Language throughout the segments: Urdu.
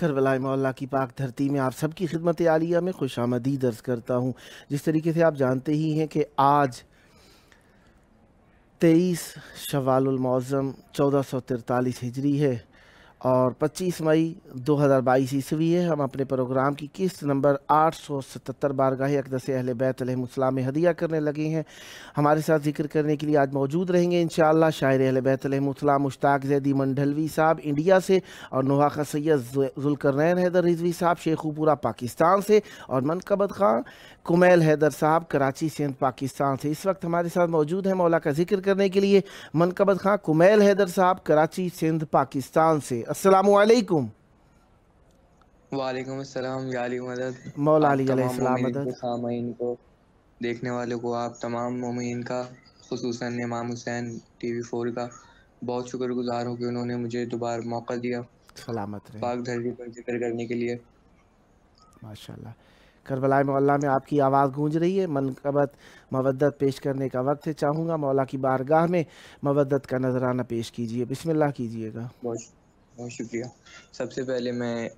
کربلا مولا کی پاک دھرتی میں آپ سب کی خدمت عالیہ میں خوش آمدید عرض کرتا ہوں۔ جس طریقے سے آپ جانتے ہی ہیں کہ آج 23 شوال المعظم 1443 ہجری ہے اور 25 مئی 2022 عیسوی ہے۔ ہم اپنے پروگرام کی قسط نمبر 877 بارگاہ اقدس اہل بیت علیہم السلام میں ہدیہ کرنے لگے ہیں۔ ہمارے ساتھ ذکر کرنے کے لیے آج موجود رہیں گے انشاءاللہ شاعر اہل بیت علیہم السلام مشتاق زیدی منڈھلوی صاحب انڈیا سے، اور نواخہ سید ذوالقرنین حیدر رضوی صاحب شیخو پورہ پاکستان سے، اور منقبت خان کمیل حیدر صاحب کراچی سندھ پاکستان سے۔ اس وقت ہمارے ساتھ موجود ہیں مولا کا ذکر کرنے کے لیے منقبت خان کمیل حیدر صاحب کراچی سندھ پاکستان سے۔ السلام علیکم۔ وعلیکم السلام یا علی مدد۔ مولا آپ علی علیہ تمام السلام مومنین کو، مدد۔ سامعین کو، دیکھنے والوں کو، آپ تمام مومنین کا، خصوصاً امام حسین ٹی وی 4 کا بہت شکر گزار ہوں کہ انہوں نے مجھے دوبارہ موقع دیا سلامت رہیں پاک دھرتی پر ذکر کرنے کے لیے۔ ماشاءاللہ۔ کربلا مولا میں آپ کی آواز گونج رہی ہے، منقبت مودت پیش کرنے کا وقت ہے۔ چاہوں گا مولا کی بارگاہ میں مودت کا نذرانہ پیش کیجیے، بسم اللہ کیجیے گا۔ بہت شکریہ۔ سب سے پہلے میں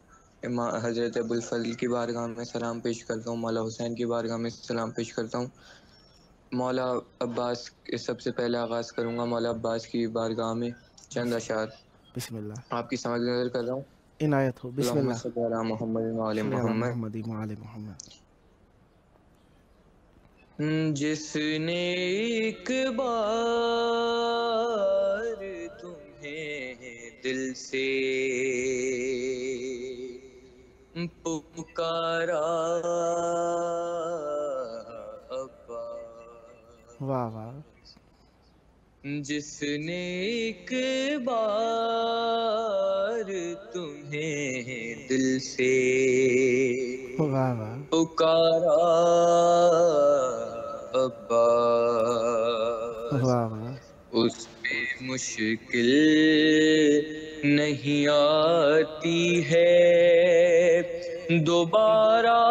حضرت ابوالفضل کی بارگاہ میں سلام پیش کرتا ہوں، مولا حسین کی بارگاہ میں سلام پیش کرتا ہوں۔ مولا عباس سب سے پہلے آغاز کروں گا، مولا عباس کی بارگاہ میں چند اشعار بسم اللہ، آپ کی سمجھ نظر کر رہا ہوں۔ عنایت ہو، بسم اللہم اللہ۔ صلی علی محمد و آل صلی علی محمد۔ محمد و آل محمد۔ جس نے ایک بار تمہیں دل سے پکارا عباس، واہ واہ، جس نے ایک بار تمہیں دل سے واہ واہ، پکارا عباس، واہ واہ، اس پہ مشکل نہیں آتی ہے دوبارہ۔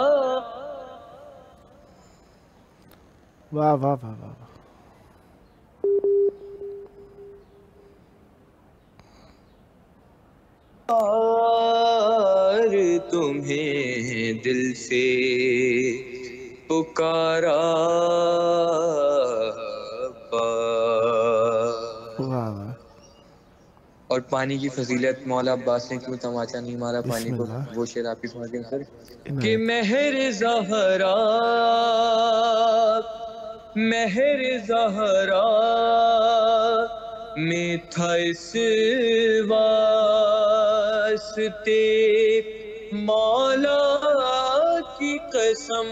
واہ واہ واہ واہ، تمہیں دل سے پکارا عباس۔ واہ واہ، اور پانی کی فضیلت، مولا عباس نے کیوں تماچا نہیں مارا پانی بسم کو، اللہ، وہ شعر آپ کی سمجھ گئے سر کہ عنایت۔ مہر زہرا، مہر زہرا میں تھا اس واسطے مولا کی قسم،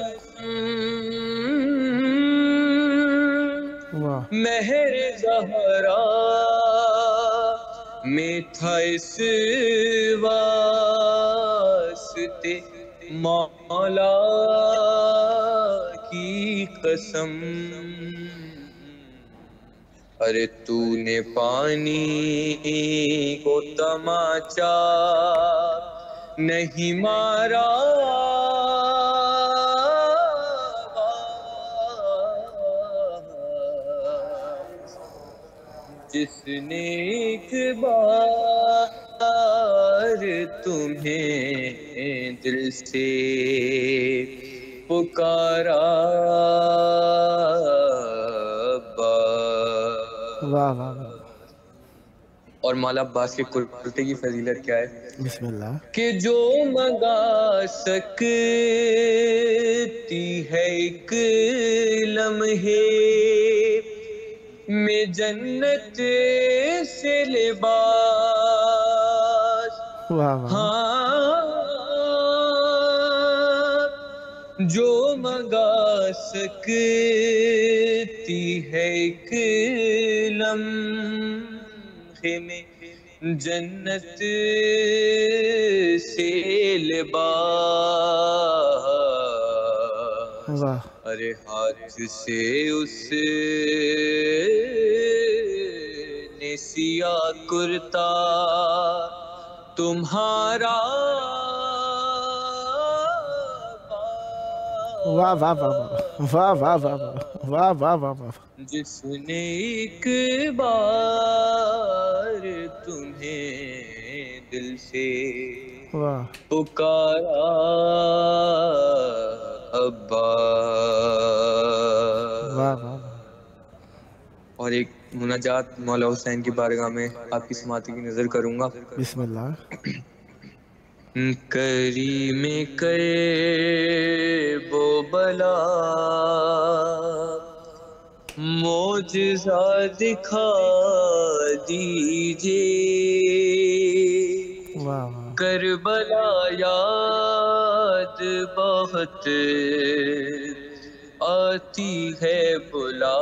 واہ، مہر زہرا میں تھا اس واسطے مولا کی قسم، ارے تو نے پانی کو تماچا نہیں مارا، جس نے ایک بار تمہیں دل سے پکارا عباس۔ واہ واہ واہ، اور مولا عباس کے کرتے کی فضیلت کیا ہے بسم اللہ، کہ جو منگا سکتی ہے ایک لمحے میں جنت سے لباس، واہ واہ، ہاں جو منگا سکتی ہے ایک لمحے میں جنت سے لباس، واہ، ارے ہاتھ سے اس نے سیا کرتا تمہارا واہ واہ واہ واہ واہ واہ واہ واہ واہ واہ، جس نے ایک بار تمہیں دل سے واہ پکارا ابا. واہ واہ. اور ایک مناجات مولا حسین کی بارگاہ میں آپ کی سماعت کی نظر کروں گا. بسم اللہ. کریم کرب و بلا معجزہ دکھا دیجئے. واہ واہ. کربلا یاد بہت آتی ہے بلا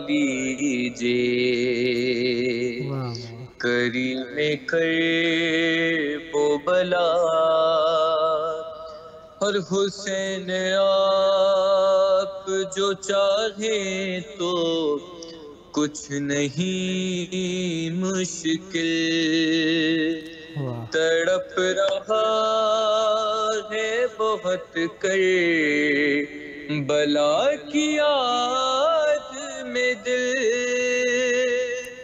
لیجئے. واہ واہ. کریم کرب و بلا اور حسین آپ جو چاہیں تو کچھ نہیں مشکل. واہ تڑپ رہا ہے بہت بلا کی یاد میں دل.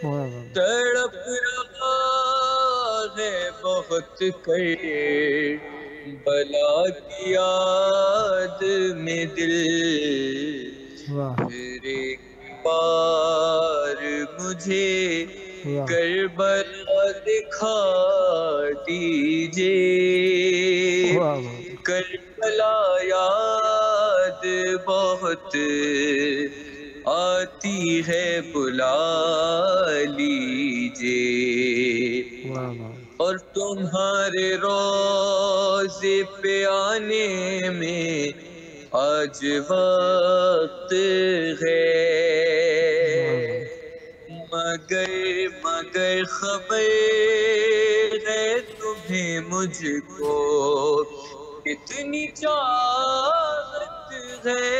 واہ واہ. تڑپ رہا ہے بہت بلا کی یاد میں دل. واہ پھر ایک بار مجھے واہ. کربلا دکھا دیجئے. واہ واہ. کربلا یاد بہت آتی ہے بلا لیجئے. واہ واہ. اور تمہارے روضے پہ آنے میں آج وقت ہے. مگر خبر ہے تمہیں مجھ کو کتنی چاہت ہے.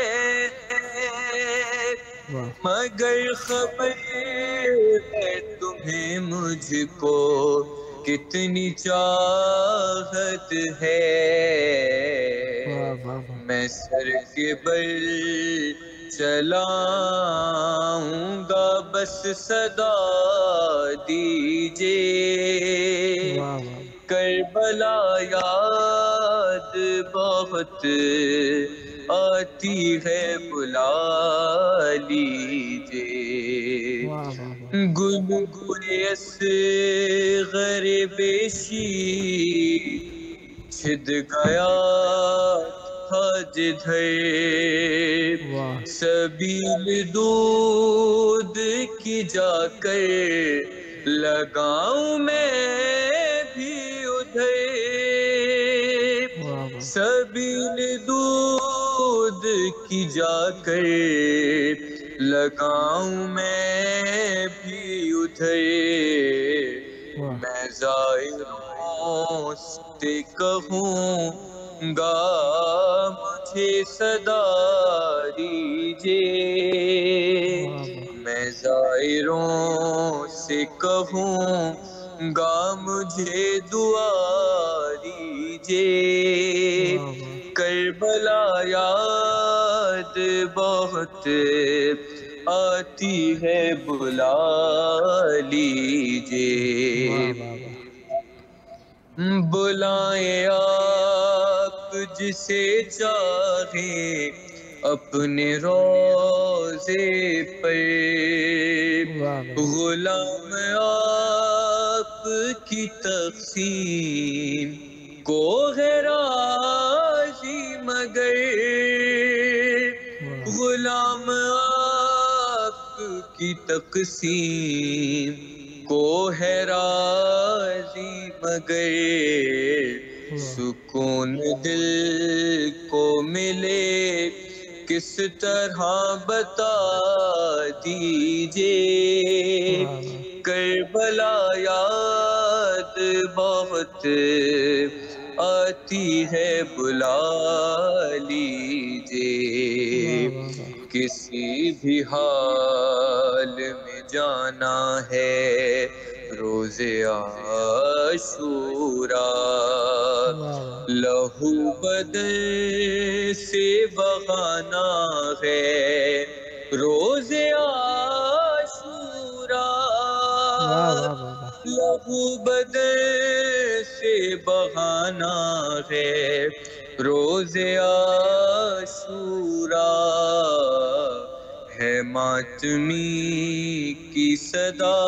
واہ. مگر خبر ہے تمہیں مجھ کو کتنی چاہت ہے. واہ واہ واہ. میں سر کے بل چلاؤں گا بس صدا دیجئے. واہ واہ. کربلا یاد بہت آتی ہے بلا لیجئے. واہ واہ واہ. گل اصغر بیشی چھد گیا تھا جدھر. واہ. سبیل دودھ کی جا کر لگاؤں میں بھی ادھر. واہ واہ. سبیل دودھ کی جا کر لگاؤں میں بھی ادھر. واہ. میں زائروں سے کہوں گا مجھے صدا دیجئے. واہ واہ. میں زائروں سے کہوں گا مجھے دعا دیجئے. واہ واہ. کربلا یاد بہت آتی ہے بلا لیجئے. واہ واہ واہ. بلائیں آپ جسے چاہیں اپنے روضے پر. واہ واہ. غلام آپ کی تقسیم کو ہے راضی مگر. واہ. غلام آپ کی تقسیم کو ہے راضی مگر. واہ. سکون دل کو ملے کس طرح بتا دیجئے. واہ واہ. کربلا یاد بہت آتی ہے بلا لیجئے. واہ واہ واہ. کسی بھی حال میں جانا ہے روزے عاشورا. واہ واہ. لہو بدن سے بہانا ہے روزے عاشورا. واہ واہ واہ. لہو بدن سے بہانا ہے روز عاشورا ہے ماتمی کی صدا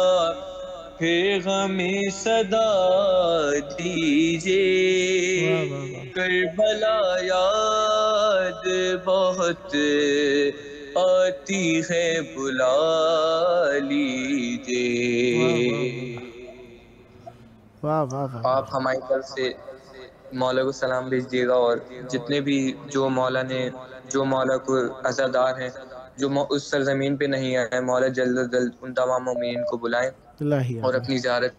پھر ہمیں صدا دیجیے کربلا یاد بہت آتی ہے بلا لیجیے. واہ واہ واہ. آپ ہماری طرف سے مولا کو سلام بھیجیے گا اور جتنے بھی جو مولا کو عزادار ہیں جو اس سرزمین پہ نہیں آئے مولا جلد از جلد ان تمام مومنین کو بلائیں اور اپنی زیارت.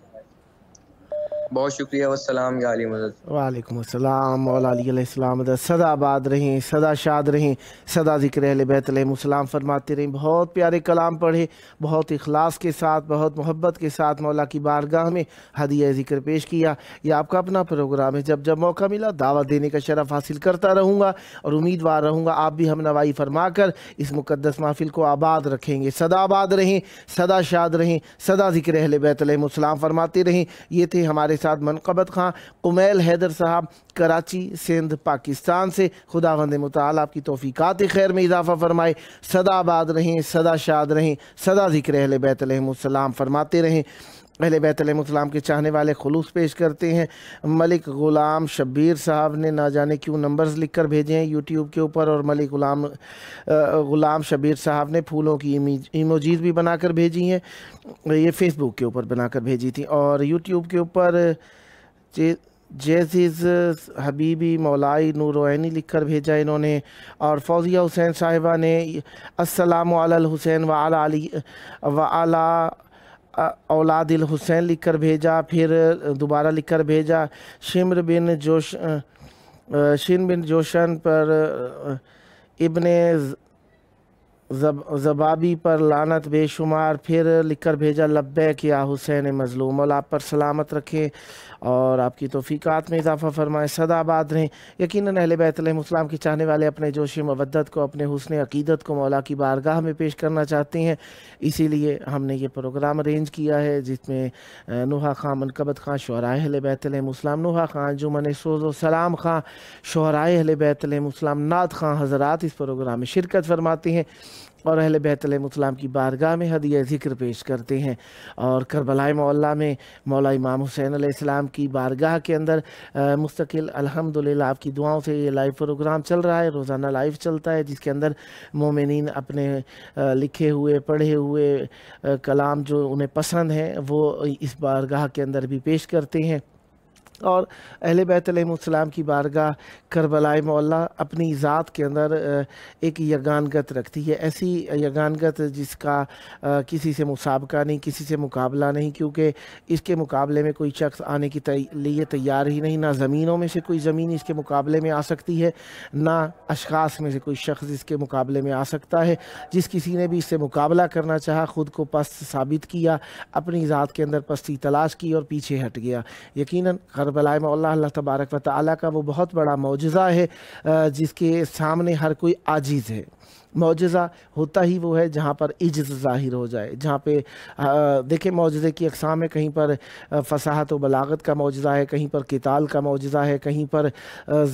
بہت شکریہ. والسلام یا علی مدد. وعلیکم السلام. مولا علی علیہ السلام سدا آباد رہیں, سدا شاد رہیں, سدا ذکر اہل بیت علیہ السلام فرماتے رہیں. بہت پیارے کلام پڑھے, بہت اخلاص کے ساتھ, بہت محبت کے ساتھ مولا کی بارگاہ میں ہدیہ ذکر پیش کیا. یہ آپ کا اپنا پروگرام ہے, جب جب موقع ملا دعوت دینے کا شرف حاصل کرتا رہوں گا اور امیدوار رہوں گا آپ بھی ہم نوائی فرما کر اس مقدس محفل کو آباد رکھیں گے. سدا آباد رہیں, سدا شاد رہیں, سدا ذکر اہل بیت علیہ السلام فرماتے رہیں. یہ تھے ہمارے ساتھ منقبت خان قمیل حیدر صاحب, کراچی سندھ پاکستان سے. خداوند متعال آپ کی توفیقات خیر میں اضافہ فرمائے. سدا آباد رہیں, سدا شاد رہیں, سدا ذکر اہل بیت علیہ السلام فرماتے رہیں. اہل بیت علیہ السلام کے چاہنے والے خلوص پیش کرتے ہیں. ملک غلام شبیر صاحب نے نہ جانے کیوں نمبرز لکھ کر بھیجے ہیں یوٹیوب کے اوپر, اور ملک غلام شبیر صاحب نے پھولوں کی ایموجیز بھی بنا کر بھیجی ہیں. یہ فیس بک کے اوپر بنا کر بھیجی تھی, اور یوٹیوب کے اوپر جیزیز حبیبی مولائی نورعینی لکھ کر بھیجا انہوں نے. اور فوزیہ حسین صاحبہ نے السلام علی الحسین وعلی اولاد الحسین لکھ کر بھیجا, پھر دوبارہ لکھ کر بھیجا. شمر بن جوشن پر ابن زبابی پر لعنت بے شمار, پھر لکھ کر بھیجا لبیک یا حسین مظلوم. مولا آپ پر سلامت رکھیں اور آپ کی توفیقات میں اضافہ فرمائے. سدا آباد رہیں. یقیناً اہل بیت علیہ السلام کے چاہنے والے اپنے جوش مودت کو, اپنے حسن عقیدت کو مولا کی بارگاہ میں پیش کرنا چاہتے ہیں. اسی لیے ہم نے یہ پروگرام ارینج کیا ہے جس میں نوحہ خان منقبت خان شعراء اہل بیت علیہ السلام, نوحہ خان جمن سوز و سلام خان شعراء اہل بیت علیہ السلام, نعت خان حضرات اس پروگرام میں شرکت فرماتے ہیں اور اہل بیت علیہ السلام کی بارگاہ میں ہدیہ ذکر پیش کرتے ہیں. اور کربلائے معلیٰ میں مولا امام حسین علیہ السلام کی بارگاہ کے اندر مستقل الحمدللہ آپ کی دعاؤں سے یہ لائیو پروگرام چل رہا ہے. روزانہ لائیو چلتا ہے جس کے اندر مومنین اپنے لکھے ہوئے پڑھے ہوئے کلام جو انہیں پسند ہیں وہ اس بارگاہ کے اندر بھی پیش کرتے ہیں. اور اہل بیت علیہ السلام کی بارگاہ کربلائے معلیٰ اپنی ذات کے اندر ایک یگانگت رکھتی ہے, ایسی یگانگت جس کا کسی سے مسابقہ نہیں, کسی سے مقابلہ نہیں, کیونکہ اس کے مقابلے میں کوئی شخص آنے کی لیے تیار ہی نہیں. نہ زمینوں میں سے کوئی زمین اس کے مقابلے میں آ سکتی ہے, نہ اشخاص میں سے کوئی شخص اس کے مقابلے میں آ سکتا ہے. جس کسی نے بھی اس سے مقابلہ کرنا چاہا خود کو پست ثابت کیا, اپنی ذات کے اندر پستی تلاش کی اور پیچھے ہٹ گیا. یقیناً کربلائے معلیٰ اللہ تبارک و تعالیٰ کا وہ بہت بڑا معجزہ ہے جس کے سامنے ہر کوئی عاجز ہے. معجزہ ہوتا ہی وہ ہے جہاں پر عجز ظاہر ہو جائے, جہاں پہ دیکھیں معجزے کی اقسام ہے, کہیں پر فصاحت و بلاغت کا معجزہ ہے, کہیں پر قتال کا معجزہ ہے, کہیں پر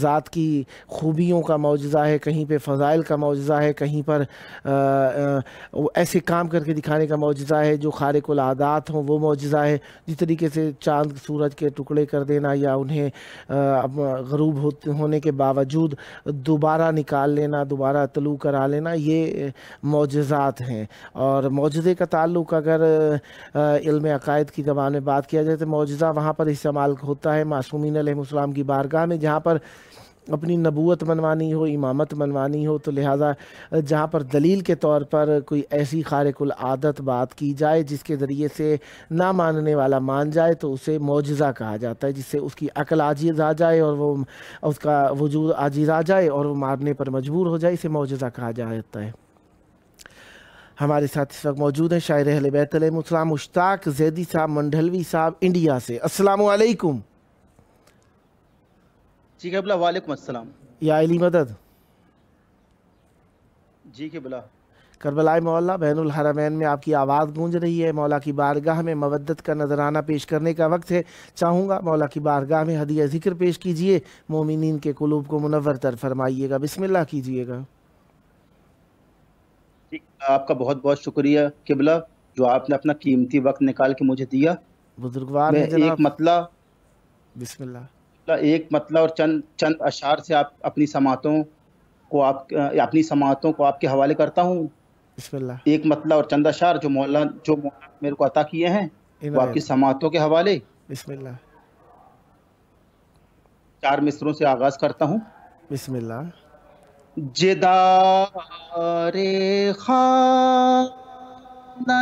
ذات کی خوبیوں کا معجزہ ہے, کہیں پہ فضائل کا معجزہ ہے, کہیں پر ایسے کام کر کے دکھانے کا معجزہ ہے جو خارق العادات ہوں وہ معجزہ ہے. جس طریقے سے چاند سورج کے ٹکڑے کر دینا یا انہیں غروب ہونے کے باوجود دوبارہ نکال لینا, دوبارہ طلوع کرا لینا, یہ معجزات ہیں. اور معجزے کا تعلق اگر علم عقائد کی زبان میں بات کیا جائے تو معجزہ وہاں پر استعمال ہوتا ہے معصومین علیہ السلام کی بارگاہ میں جہاں پر اپنی نبوت منوانی ہو, امامت منوانی ہو. تو لہٰذا جہاں پر دلیل کے طور پر کوئی ایسی خارق العادت بات کی جائے جس کے ذریعے سے نہ ماننے والا مان جائے تو اسے معجزہ کہا جاتا ہے, جس سے اس کی عقل عاجز آ جائے اور وہ اس کا وجود عاجز آ جائے اور وہ ماننے پر مجبور ہو جائے, اسے معجزہ کہا جاتا ہے. ہمارے ساتھ اس وقت موجود ہیں شاعر اہل بیت علیہ السلام مشتاق زیدی صاحب منڈھلوی صاحب انڈیا سے. السلام علیکم. جی قبلہ. وعلیکم السلام. یا علی مدد. جی قبلہ. کربلائے مولا بین الحرمین میں آپ کی آواز گونج رہی ہے، مولا کی بارگاہ میں مودت کا نذرانہ پیش کرنے کا وقت ہے۔ چاہوں گا مولا کی بارگاہ میں ہدیہ ذکر پیش کیجئے، مومنین کے قلوب کو منور تر فرمائیے گا، بسم اللہ کیجئے گا۔ جی آپ کا بہت بہت شکریہ قبلہ، جو آپ نے اپنا قیمتی وقت نکال کے مجھے دیا۔ بزرگوار میں ہیں جناب، ایک مطلع بسم اللہ۔ اور چند اشعار سے آپ اپنی سماعتوں کو آپ کے حوالے کرتا ہوں۔ بسم اللہ۔ ایک مطلع اور چند اشعار جو مولا میرے کو عطا کیے ہیں وہ آپ کی سماعتوں کے حوالے۔ بسم اللہ۔ 4 مصروں سے آغاز کرتا ہوں۔ بسم اللہ۔ جدار خانہ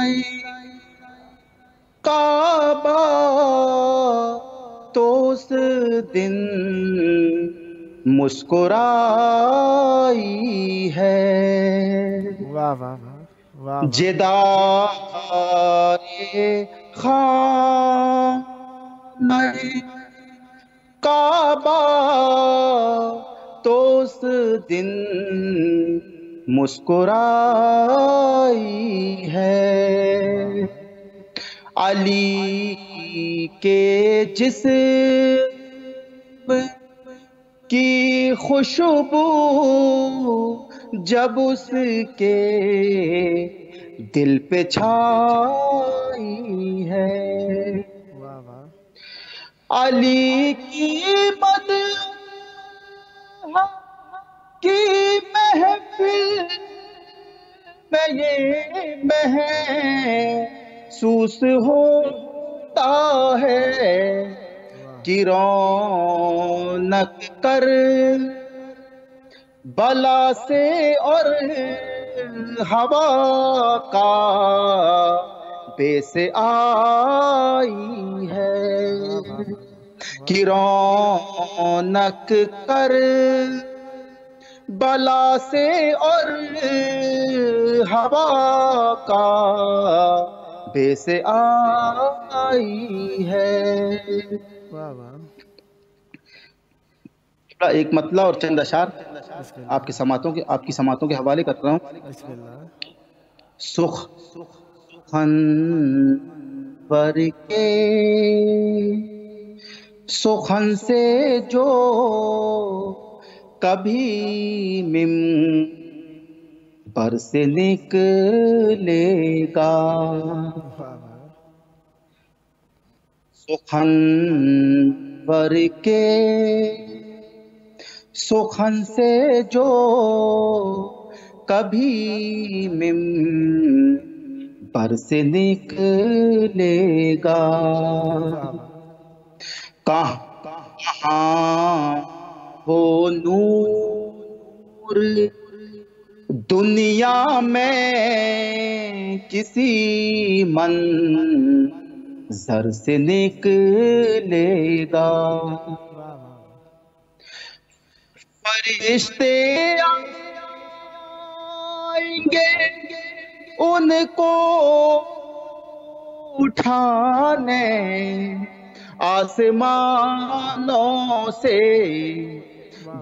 کعبہ تو اس دن مسکرائی ہے، واہ واہ واہ واہ، جدار خانہ کعبہ تو اس دن مسکرائی ہے، علی کے جسم کی خوشبو جب اس کے دل پہ چھائی ہے، واہ واہ، علی کی مدح کی محفل میں یہ محسوس ہوتا ہے کہ رونق کر بلا سے اور ہوا کا بے سے آئی ہے، کہ رونق کر بلا سے اور ہوا کا بے سے آئی ہے۔ واہ واہ، ایک مطلع اور چند اشعار آپ کی سماعتوں کے حوالے کرتا ہوں۔ بسم اللہ۔ سخن کے سخن سے جو کبھی منبر سے نکلے گا، سخن کے سخن سے جو کبھی منبر سے نکلے گا، کہاں وہ نور دنیا میں کسی منظر سے نکلے گا، فرشتے آئیں گے ان کو اٹھانے آسمانوں سے،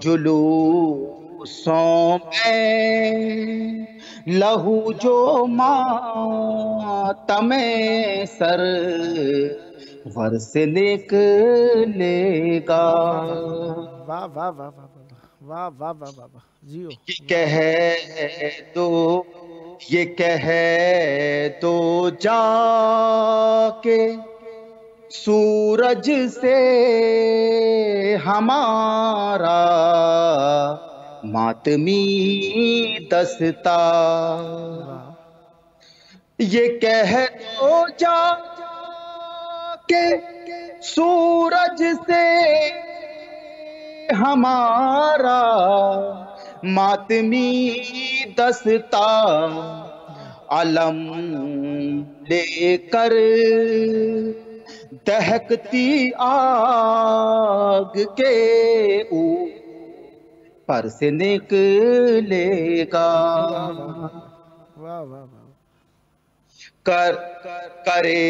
جلوسوں میں لہو جو ماتم سرور سے نکلے گا، واہ واہ واہ واہ واہ واہ واہ واہ واہ، جیو، یہ کہہ دو جا کے سورج سے ہمارا ماتمی دستہ، یہ کہہ دو جا کے سورج سے ہمارا ماتمی دستہ، علم لے کر دہکتی آگ کے اوپر سے نکلے گا، واہ واہ واہ، کرے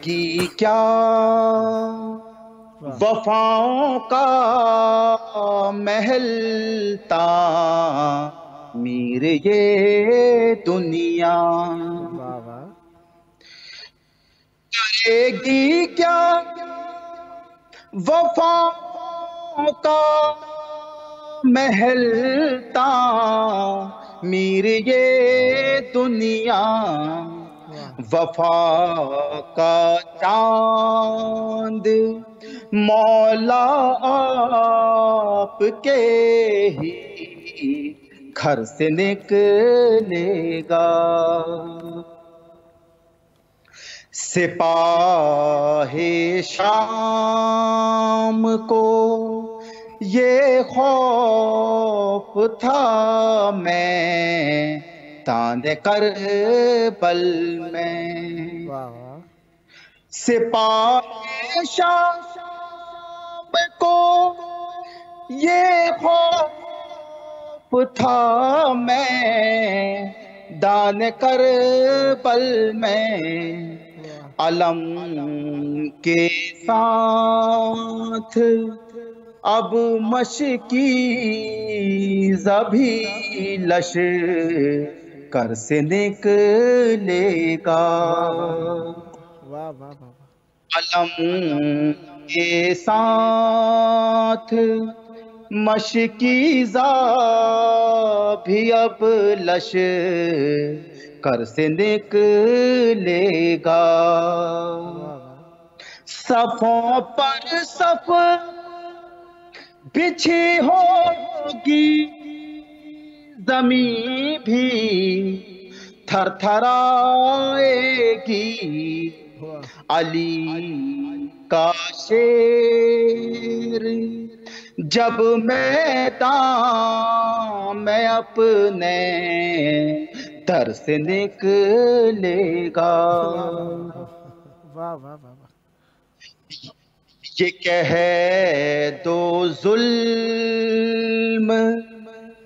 گی کیا وفاؤں کا محل میر یہ دنیا واہ واہ کرے گی کیا وفا کا محل تعمیر یہ دنیا وفا کا چاند مولا آپ کے ہی گھر سے نکلے گا سپاہ شام کو یہ خوف تھا میں تان کربل میں سپاہ شام کو یہ خوف تھا میں دان کربل میں علم کے ساتھ اب مشکی زبی لشکر سے نکلے گا علم کے ساتھ مشکی بھی اب لشکر سے نکلے گا صفوں پر صف بچھی ہوگی زمین بھی تھر تھرائے گی علی کا شیر جب میدان میں اپنے در سے نکلے گا یہ کہہ دو ظلم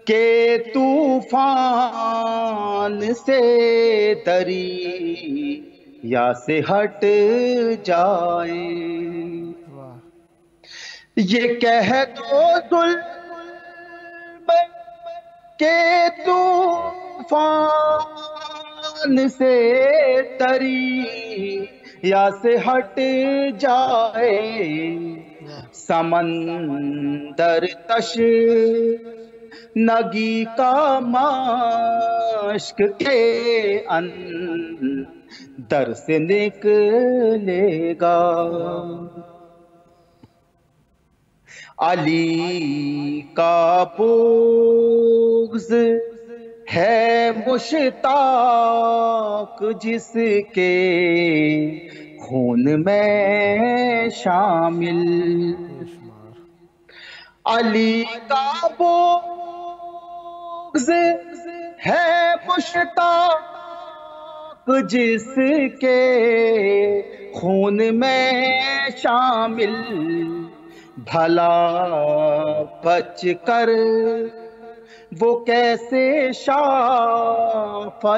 کے طوفان سے دریا سے ہٹ جائے یہ کہہ دو ظلم کے طوفان سے دریا سے ہٹ جائے سمندر تش نگی کا مشک کے اندر سے نکلے گا علی کا بغض ہے مشتاق جس کے خون میں شامل علی کا بغض ہے مشتاق جس کے خون میں شامل بھلا بچ کر وہ کیسے شافع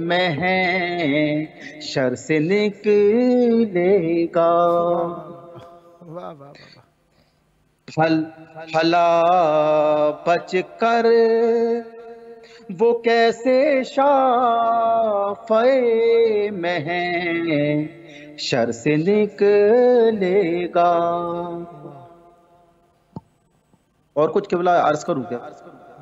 محشر سے نکلے گا بھلا بچ کر وہ کیسے شافع محشر سے نکلے گا اور کچھ قبلہ عرض کروں کیا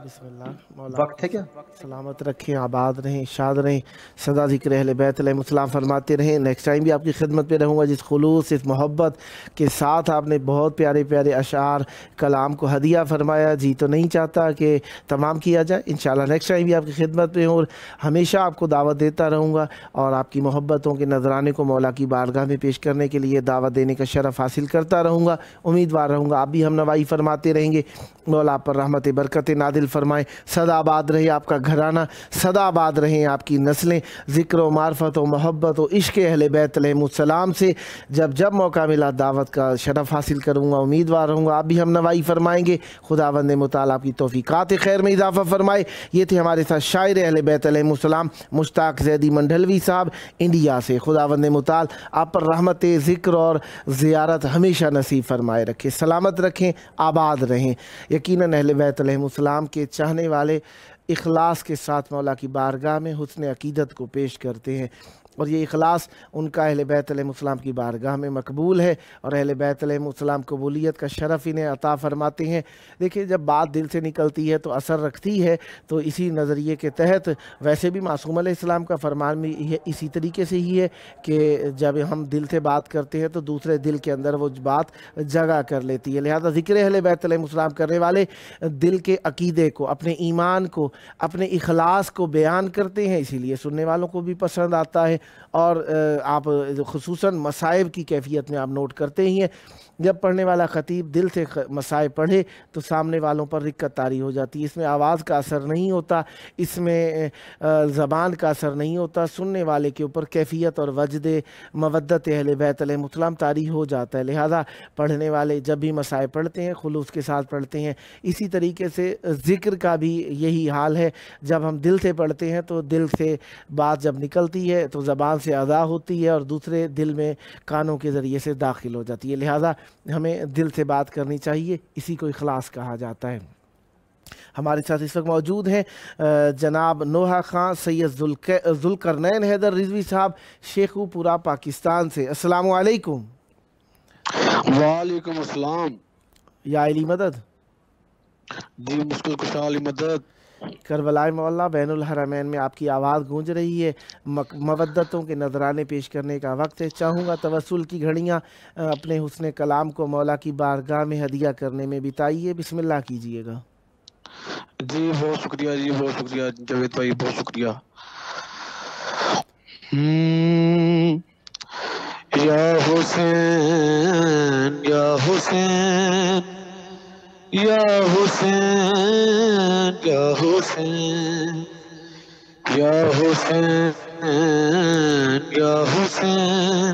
بسم اللہ مولا وقت ہے کیا سلامت رکھیں آباد رہیں شاد رہیں سدا ذکر اہل بیت علیہ السلام فرماتے رہیں نیکسٹ ٹائم بھی آپ کی خدمت پہ رہوں گا جس خلوص اس محبت کے ساتھ آپ نے بہت پیارے پیارے اشعار کلام کو ہدیہ فرمایا جی تو نہیں چاہتا کہ تمام کیا جائے انشاءاللہ نیکسٹ ٹائم بھی آپ کی خدمت پہ ہوں اور ہمیشہ آپ کو دعوت دیتا رہوں گا اور آپ کی محبتوں کے نذرانے کو مولا کی بارگاہ میں پیش کرنے کے لیے دعوت دینے کا شرف حاصل کرتا رہوں گا امیدوار رہوں گا آپ بھی ہم نوائی فرماتے رہیں گے مولا آپ پر رحمت برکت نادل فرمائے صدا آباد رہے آپ کا گھرانہ صدا آباد رہیں آپ کی نسلیں ذکر و معرفت و محبت و عشق اہل بیت علیہ السلام سے جب موقع ملا دعوت کا شرف حاصل کروں گا امیدوار رہوں گا آپ بھی ہم نوائی فرمائیں گے خداوند متعال آپ کی توفیقات خیر میں اضافہ فرمائے یہ تھے ہمارے ساتھ شاعر اہل بیت علیہ السلام مشتاق زیدی منڈھلوی صاحب انڈیا سے خداوند متعال آپ پر رحمت ذکر اور زیارت ہمیشہ نصیب فرمائے رکھے سلامت رکھیں آباد رہیں یقیناً اہل بیت علیہ السلام کے چاہنے والے اخلاص کے ساتھ مولا کی بارگاہ میں حسن عقیدت کو پیش کرتے ہیں، اور یہ اخلاص ان کا اہل بیت علیہ السلام کی بارگاہ میں مقبول ہے، اور اہل بیت علیہ السلام قبولیت کا شرف انہیں عطا فرماتے ہیں۔ دیکھیں جب بات دل سے نکلتی ہے تو اثر رکھتی ہے، تو اسی نظریے کے تحت ویسے بھی معصوم علیہ السلام کا فرمان بھی اسی طریقے سے ہی ہے کہ جب ہم دل سے بات کرتے ہیں تو دوسرے دل کے اندر وہ بات جگہ کر لیتی ہے، لہذا ذکر اہل بیت علیہ السلام کرنے والے دل کے عقیدے کو، اپنے ایمان کو، اپنے اخلاص کو بیان کرتے ہیں، اسی لیے سننے والوں کو بھی پسند آتا ہے۔ اور آپ خصوصاً مصائب کی کیفیت میں آپ نوٹ کرتے ہی ہیں، جب پڑھنے والا خطیب دل سے مصائب پڑھے تو سامنے والوں پر رقت طاری ہو جاتی ہے، اس میں آواز کا اثر نہیں ہوتا، اس میں زبان کا اثر نہیں ہوتا، سننے والے کے اوپر کیفیت اور وجد مودت اہل بیت علیہ السلام طاری ہو جاتا ہے۔ لہذا پڑھنے والے جب بھی مصائب پڑھتے ہیں خلوص کے ساتھ پڑھتے ہیں۔ اسی طریقے سے ذکر کا بھی یہی حال ہے، جب ہم دل سے پڑھتے ہیں تو دل سے بات جب نکلتی ہے تو زبان سے ادا ہوتی ہے اور دوسرے دل میں کانوں کے ذریعے سے داخل ہو جاتی ہے، لہذا ہمیں دل سے بات کرنی چاہیے، اسی کو اخلاص کہا جاتا ہے۔ ہمارے ساتھ اس وقت موجود ہیں جناب نوحہ خان سید ذوالقرنین حیدر رضوی صاحب، شیخو پورہ پاکستان سے۔ السلام علیکم۔ وعلیکم السلام۔ یا علی مدد۔ جی مشکل کشا علی مدد۔ کربلائے مولا بین الحرمین میں آپ کی آواز گونج رہی ہے، مودتوں کے نذرانے پیش کرنے کا وقت ہے۔ چاہوں گا توسل کی گھڑیاں اپنے حسن کلام کو مولا کی بارگاہ میں ہدیہ کرنے میں بتائیے، بسم اللہ کیجئے گا۔ جی بہت شکریہ، جی بہت شکریہ جاوید بھائی، بہت شکریہ۔ یا حسین یا حسین یا حسین یا حسین یا حسین یا حسین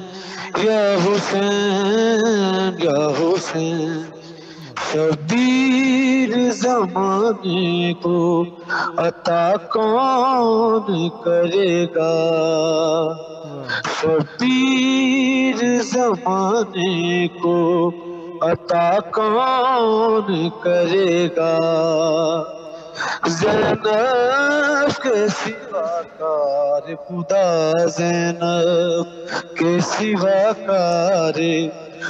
یا حسین یا حسین، شبیر زمانے کو عطا کون کرے گا، شبیر زمانے کو عطا کون کرے گا، زینب کے سوا کار خدا، زینب کے سوا کار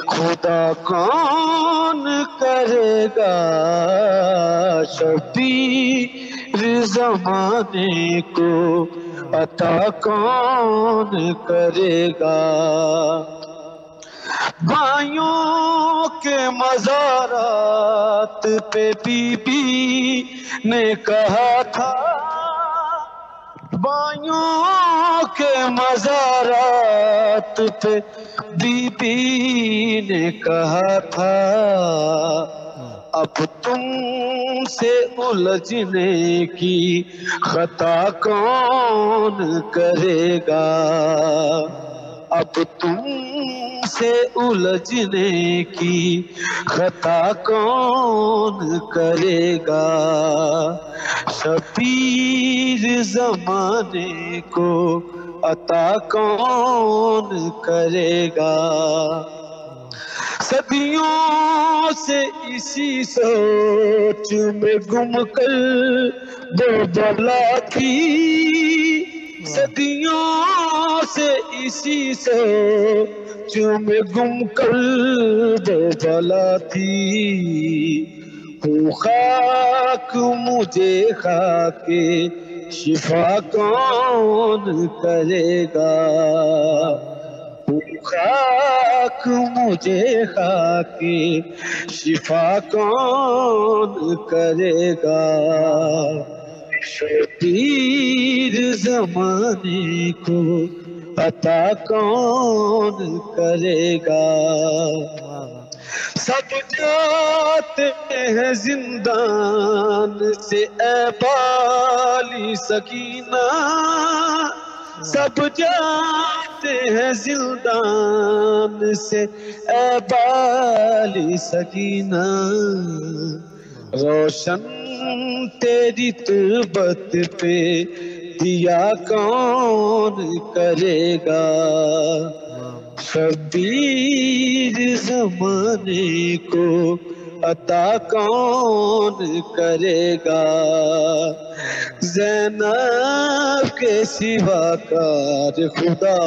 خدا کون کرے گا، شبیر زمانے کو عطا کون کرے گا، بھائیوں کے مزارات پہ بی بی نے کہا تھا، بھائیوں کے مزارات پہ بی بی نے کہا تھا، اب تم سے الجھنے کی خطا کون کرے گا، اب تم سے الجھنے کی خطا کون کرے گا، شبیر زمانے کو عطا کون کرے گا، صدیوں سے اسی سوچ میں گم کر وہ بلا تھی، صدیوں سے اسی سوچ میں گم کر وہ بلا تھی، ہوں خاک مجھے خاک شفا کون کرے گا، خاک مجھے خاک شفا کون کرے گا، شبیر زمانے کو عطا کون کرے گا، سب جاتے ہیں زندان سے اے بالی سکینہ، سب جاتے ہیں زندان سے اے بالی سکینہ، روشن تیری تربت پہ دیا کون کرے گا، شبیر زمانے کو عطا کون کرے گا، زینب کے سوا کار خدا،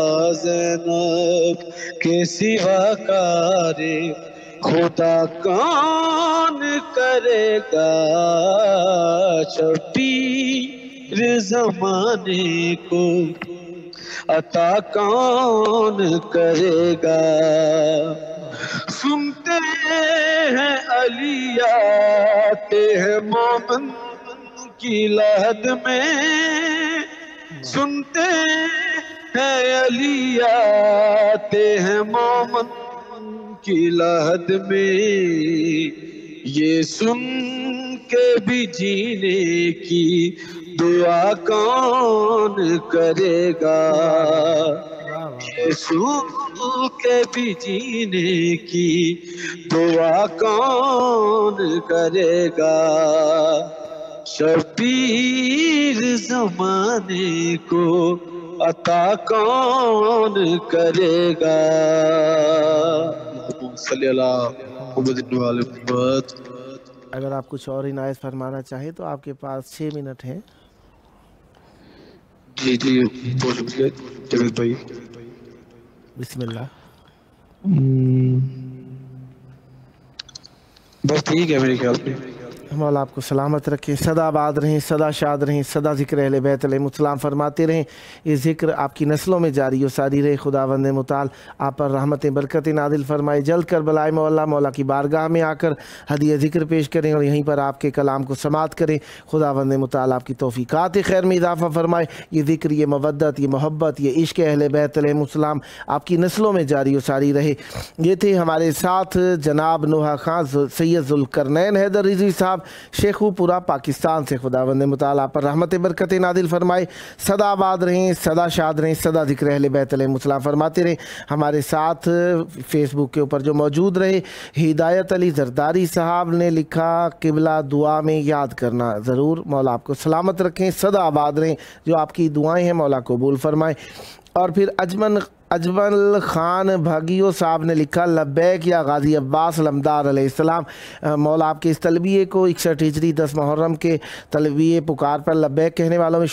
زینب کے سوا کار خدا کون کرے گا، شبیر زمانے کو عطا کون کرے گا۔ سنتے ہیں علی آتے ہیں مومن کی لحد میں، سنتے ہیں علی آتے ہیں مومن کی لحد میں، یہ سن کے بھی جینے کی دعا کون کرے گا، یہ سن کے بھی جینے کی دعا کون کرے گا، شبیر زمانے کو عطا کون کرے گا۔ صلی اللہ محمد وعلی محمد۔ اگر آپ کچھ اور عنایت فرمانا چاہیں تو آپ کے پاس 6 منٹ ہیں۔ جی جی بہت شکریہ جاوید بھائی۔ بسم اللہ۔ بس ٹھیک ہے میرے خیال میں۔ مولا آپ کو سلامت رکھیں، سدا آباد رہیں، سدا شاد رہیں، سدا ذکر اہل بیت علیہ السلام فرماتے رہیں، یہ ذکر آپ کی نسلوں میں جاری و ساری رہے۔ خداوند متعال آپ پر رحمتیں برکتیں نازل فرمائے، جلد کر بلائے مولا کی بارگاہ میں آ کر ہدیہ ذکر پیش کریں اور یہیں پر آپ کے کلام کو سماعت کریں۔ خداوند متعال آپ کی توفیقات خیر میں اضافہ فرمائے، یہ ذکر، یہ مودت، یہ محبت، یہ عشق اہل بیت علیہ السلام آپ کی نسلوں میں جاری و ساری رہے۔ یہ تھے ہمارے ساتھ جناب نوحہ خان سید ذوالقرنین حیدر رضوی صاحب، شیخو پورا پاکستان سے۔ خداوند متعال آپ پر رحمت برکت نازل فرمائے، سدا آباد رہیں، سدا شاد رہیں، سدا ذکر اہل بیت علیہ السلام فرماتے رہیں۔ ہمارے ساتھ فیس بک کے اوپر جو موجود رہے، ہدایت علی زرداری صاحب نے لکھا قبلہ دعا میں یاد کرنا ضرور۔ مولا آپ کو سلامت رکھیں، سدا آباد رہیں، جو آپ کی دعائیں ہیں مولا قبول فرمائے۔ اور پھر اجمل خان بھاگیو صاحب نے لکھا لبیک یا غازی عباس علمدار علیہ السلام، مولا آپ کے اس تلبیے کو 61 ہجری 10 محرم کے تلبیے پکار پر لبیک کہنے والوں میں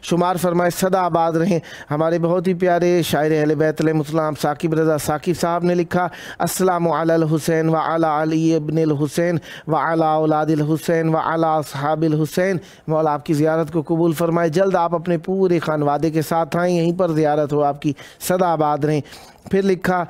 شمار فرمائے، سدا آباد رہیں۔ ہمارے بہت ہی پیارے شاعر اہل بیت علیہ السلام ثاقب رضا ثاقب صاحب نے لکھا السلام علی الحسین وعلی علی ابن الحسین وعلی اولاد الحسین وعلی اصحاب الحسین، مولا آپ کی زیارت کو قبول فرمائے، جلد آپ اپنے پورے خانوادے کے ساتھ آئیں، یہیں پر زیارت ہو آپ کی، سدا آباد رہیں۔ پھر لکھا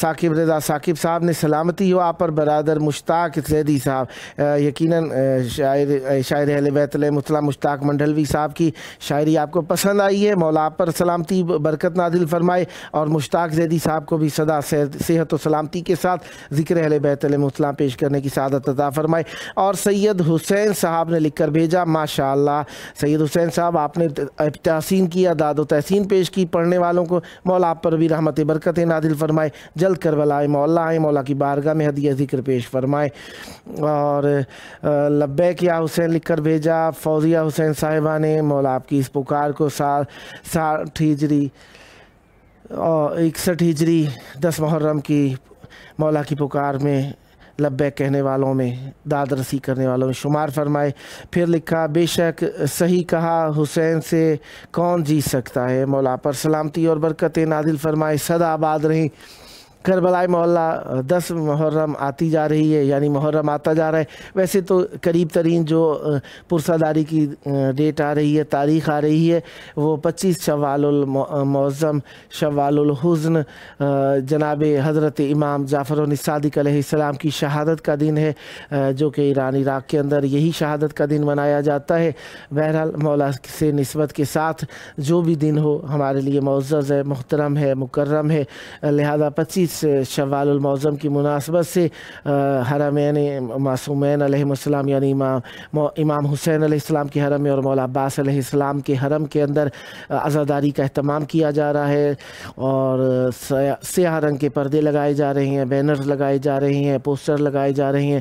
ثاقب رضا ثاقب صاحب نے سلامتی ہو آپ پر برادر مشتاق زیدی صاحب، یقیناً شاعر اہل بیت علیہ السلام مشتاق منڈلوی صاحب کی شاعری آپ کو پسند آئی ہے، مولا آپ پر سلامتی برکت نازل فرمائے، اور مشتاق زیدی صاحب کو بھی سدا صحت و سلامتی کے ساتھ ذکر اہل بیت علیہ السلام پیش کرنے کی سعادت عطا فرمائے۔ اور سید حسین صاحب نے لکھ کر بھیجا ماشاءاللہ، سید حسین صاحب آپ نے تحسین کیا، داد و تحسین پیش کی پڑھنے والوں کو، مولا آپ پر بھی رحمت برکت نازل فرمائے، جلد کربلا مولا آئے، مولا کی بارگاہ میں ہدیہ ذکر پیش فرمائے۔ اور لبیک یا حسین لکھ کر بھیجا فوزیہ حسین صاحبہ نے، مولا آپ کی اس پکار کو 61 ہجری 10 محرم کی مولا کی پکار میں لبیک کہنے والوں میں، داد رسی کرنے والوں میں شمار فرمائے۔ پھر لکھا بے شک صحیح کہا حسین سے کون جی سکتا ہے، مولا پر سلامتی اور برکت نازل فرمائے، سدا آباد رہیں۔ کربلائے مولا 10 محرم آتی جا رہی ہے، یعنی محرم آتا جا رہا ہے، ویسے تو قریب ترین جو پرساداری کی ڈیٹ آ رہی ہے، تاریخ آ رہی ہے، وہ 25 شوال المعظم شوال الحزن، جناب حضرت امام جعفر الصادق علیہ السلام کی شہادت کا دن ہے، جو کہ ایران عراق کے اندر یہی شہادت کا دن منایا جاتا ہے۔ بہرحال مولا سے نسبت کے ساتھ جو بھی دن ہو ہمارے لیے معزز ہے، محترم ہے، مکرم ہے، لہذا 25 شوال المعظم کی مناسبت سے حرمین معصومین علیہ السلام، یعنی امام حسین علیہ السلام کے حرم میں اور مولا عباس علیہ السلام کے حرم کے اندر عزاداری کا اہتمام کیا جا رہا ہے، اور سیاہ رنگ کے پردے لگائے جا رہے ہیں، بینرز لگائے جا رہے ہیں، پوسٹر لگائے جا رہے ہیں،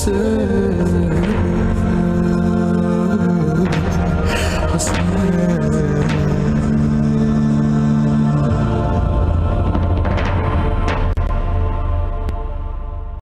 Sir